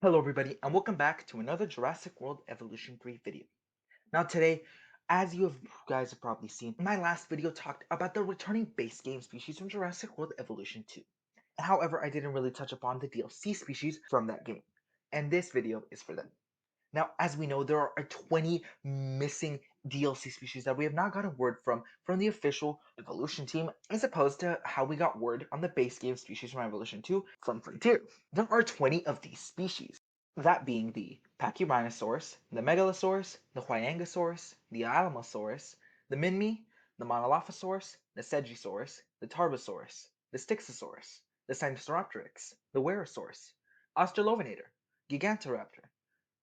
Hello everybody and welcome back to another Jurassic World Evolution 3 video. Now today, as guys have probably seen, my last video talked about the returning base game species from Jurassic World Evolution 2. However, I didn't really touch upon the DLC species from that game, and this video is for them. Now, as we know, there are 20 missing DLC species that we have not gotten word from the official Evolution team, as opposed to how we got word on the base game species from Evolution 2 from Frontier. There are 20 of these species, that being the Pachyrhinosaurus, the Megalosaurus, the Huayangosaurus, the Alamosaurus, the Minmi, the Monolophosaurus, the Segisaurus, the Tarbosaurus, the Styxosaurus, the Sinosauropteryx, the Werosaurus, Australorvinator, Gigantoraptor,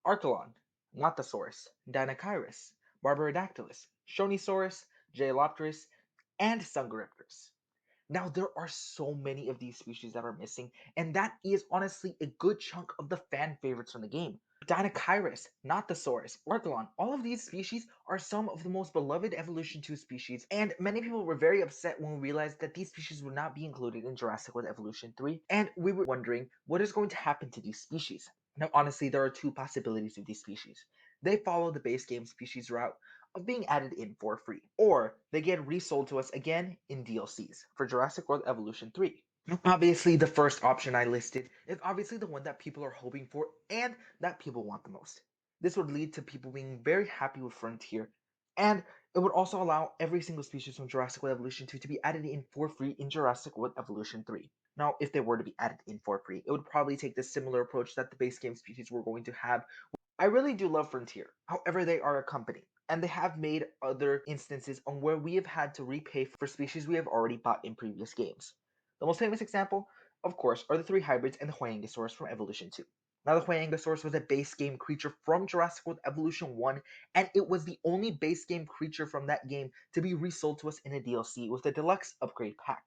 Archelon, Nothosaurus, Dinocyrus, Barbaridactylus, Shonisaurus, Jailopterus, and Sungoraptors. Now, there are so many of these species that are missing, and that is honestly a good chunk of the fan favorites from the game. Dinocyrus, Nothosaurus, Archelon, all of these species are some of the most beloved Evolution 2 species, and many people were very upset when we realized that these species would not be included in Jurassic World Evolution 3, and we were wondering what is going to happen to these species. Now, honestly, there are two possibilities with these species. They follow the base game species route of being added in for free, or they get resold to us again in DLCs for Jurassic World Evolution 3. Obviously, the first option I listed is obviously the one that people are hoping for and that people want the most. This would lead to people being very happy with Frontier, and it would also allow every single species from Jurassic World Evolution 2 to be added in for free in Jurassic World Evolution 3. Now, if they were to be added in for free, it would probably take the similar approach that the base game species were going to have. I really do love Frontier. However, they are a company, and they have made other instances on where we have had to repay for species we have already bought in previous games. The most famous example, of course, are the three hybrids and the Huayangosaurus from Evolution 2. Now, the Huayangosaurus was a base game creature from Jurassic World Evolution 1, and it was the only base game creature from that game to be resold to us in a DLC with the deluxe upgrade pack.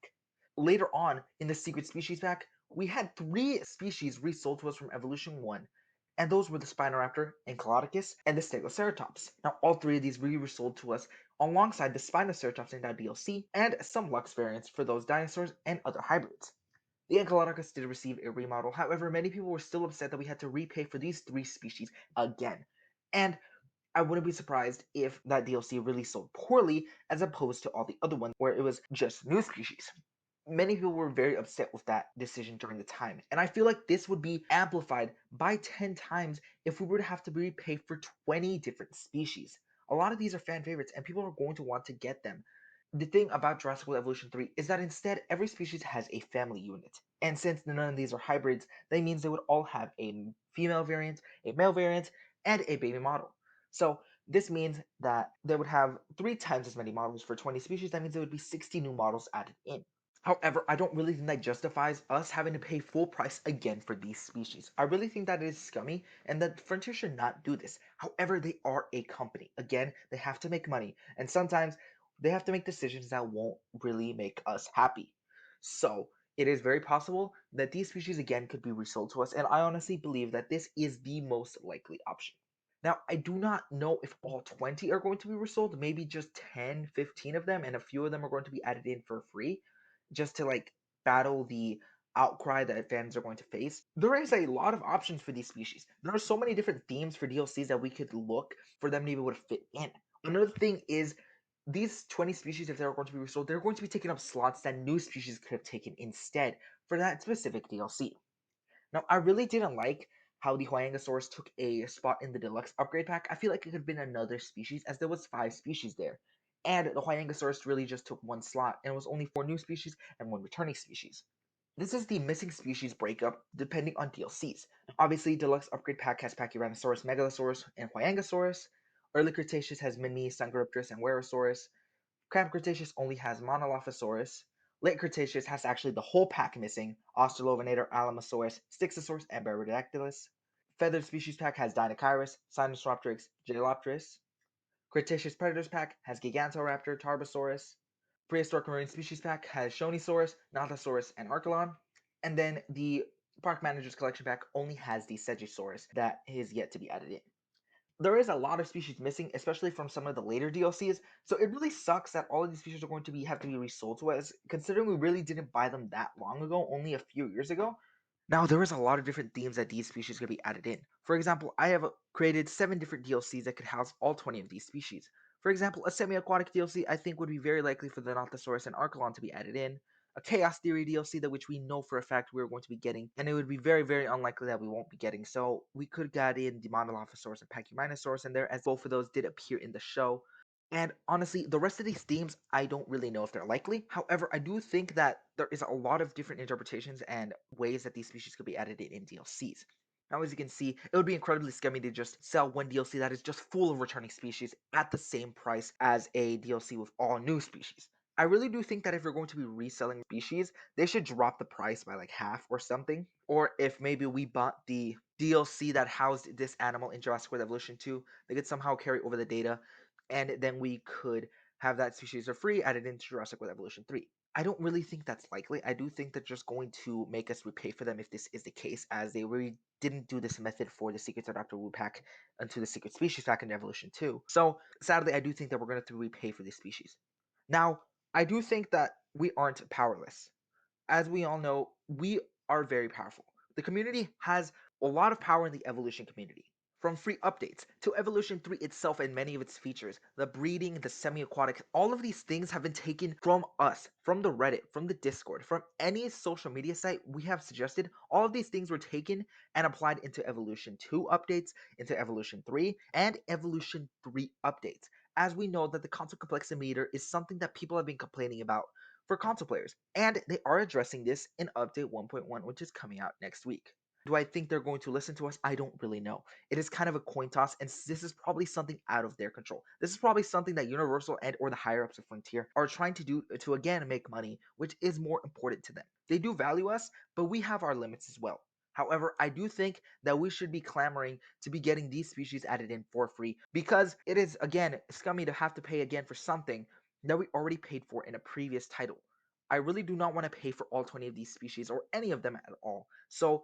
Later on, in the secret species pack, we had three species resold to us from Evolution 1, and those were the Spinoraptor, Encolodicus, and the Stegoceratops. Now, all three of these were sold to us alongside the Spinoceratops in that DLC, and some Lux variants for those dinosaurs and other hybrids. The Encolodicus did receive a remodel, however, many people were still upset that we had to repay for these three species again. And I wouldn't be surprised if that DLC really sold poorly as opposed to all the other ones where it was just new species. Many people were very upset with that decision during the time, and I feel like this would be amplified by 10 times if we were to have to repay for 20 different species. A lot of these are fan favorites, and people are going to want to get them. The thing about Jurassic World Evolution 3 is that instead every species has a family unit, and since none of these are hybrids, that means they would all have a female variant, a male variant, and a baby model. So this means that they would have 3 times as many models for 20 species. That means there would be 60 new models added in. However, I don't really think that justifies us having to pay full price again for these species. I really think that it is scummy and that Frontier should not do this. However, they are a company. Again, they have to make money, and sometimes they have to make decisions that won't really make us happy. So, it is very possible that these species again could be resold to us, and I honestly believe that this is the most likely option. Now, I do not know if all 20 are going to be resold, maybe just 10, 15 of them, and a few of them are going to be added in for free just to like battle the outcry that fans are going to face. There is a lot of options for these species. There are so many different themes for DLCs that we could look for them to be able to fit in. Another thing is these 20 species, if they're going to be restored, they're going to be taking up slots that new species could have taken instead for that specific DLC. Now, I really didn't like how the Huayangosaurus took a spot in the deluxe upgrade pack. I feel like it could have been another species, as there was 5 species there. And the Huayangosaurus really just took one slot, and it was only 4 new species and 1 returning species. This is the missing species breakup depending on DLCs. Obviously, deluxe upgrade pack has Pachyrhinosaurus, Megalosaurus, and Huayangosaurus. Early Cretaceous has Mini, Sungoraptorus, and Werosaurus. Cramp Cretaceous only has Monolophosaurus. Late Cretaceous has actually the whole pack missing: Australorvinator, Alamosaurus, Styxosaurus, and Baryodactylus. Feathered Species pack has Dinocyrus, Sinosauropteryx, Jailopterus. Cretaceous Predators pack has Gigantoraptor, Tarbosaurus. Prehistoric Marine Species pack has Shonisaurus, Nothosaurus, and Archelon. And then the Park Manager's Collection pack only has the Segisaurus that is yet to be added in. There is a lot of species missing, especially from some of the later DLCs, so it really sucks that all of these species are going to have to be resold to us, considering we really didn't buy them that long ago, only a few years ago. Now, there is a lot of different themes that these species could be added in. For example, I have created 7 different DLCs that could house all 20 of these species. For example, a semi-aquatic DLC I think would be very likely for the Nothosaurus and Archelon to be added in. A Chaos Theory DLC that which we know for a fact we're going to be getting, and it would be very, very unlikely that we won't be getting. So we could get in the Monolophosaurus and Pachyminosaurus in there, as both of those did appear in the show. And honestly, the rest of these themes, I don't really know if they're likely. However, I do think that there is a lot of different interpretations and ways that these species could be added in DLCs. Now, as you can see, it would be incredibly scummy to just sell one DLC that is just full of returning species at the same price as a DLC with all new species. I really do think that if you're going to be reselling species, they should drop the price by like half or something. Or if maybe we bought the DLC that housed this animal in Jurassic World Evolution 2, they could somehow carry over the data and then we could have that species for free added into Jurassic World Evolution 3. I don't really think that's likely. I do think they're just going to make us repay for them if this is the case, as they really didn't do this method for the Secrets of Dr. Wu pack into the Secret Species pack in Evolution 2. So, sadly, I do think that we're going to have to repay for these species. Now, I do think that we aren't powerless. As we all know, we are very powerful. The community has a lot of power in the evolution community. From free updates to Evolution 3 itself and many of its features, the breeding, the semi-aquatic, all of these things have been taken from us, from the Reddit, from the Discord, from any social media site we have suggested. All of these things were taken and applied into Evolution 2 updates, into Evolution 3, and Evolution 3 updates. As we know that the console compleximeter is something that people have been complaining about for console players, and they are addressing this in update 1.1, which is coming out next week. Do I think they're going to listen to us? I don't really know. It is kind of a coin toss, and this is probably something out of their control. This is probably something that Universal and or the higher ups of Frontier are trying to do to again make money, which is more important to them. They do value us, but we have our limits as well. However, I do think that we should be clamoring to be getting these species added in for free because it is, again, scummy to have to pay again for something that we already paid for in a previous title. I really do not want to pay for all 20 of these species or any of them at all. So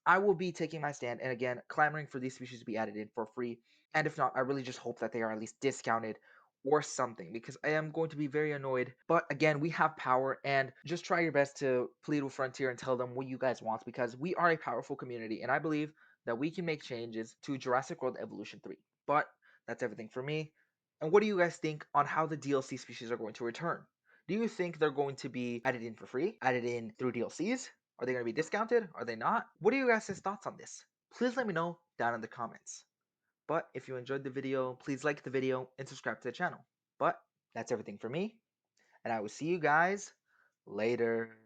I will be taking my stand and again clamoring for these species to be added in for free. And if not, I really just hope that they are at least discounted or something because I am going to be very annoyed. But again, we have power and just try your best to plead with Frontier and tell them what you guys want because we are a powerful community and I believe that we can make changes to Jurassic World Evolution 3. But that's everything for me. And what do you guys think on how the DLC species are going to return? Do you think they're going to be added in for free? Added in through DLCs? Are they going to be discounted? Are they not? What are you guys' thoughts on this? Please let me know down in the comments. But if you enjoyed the video, please like the video and subscribe to the channel. But that's everything for me, and I will see you guys later.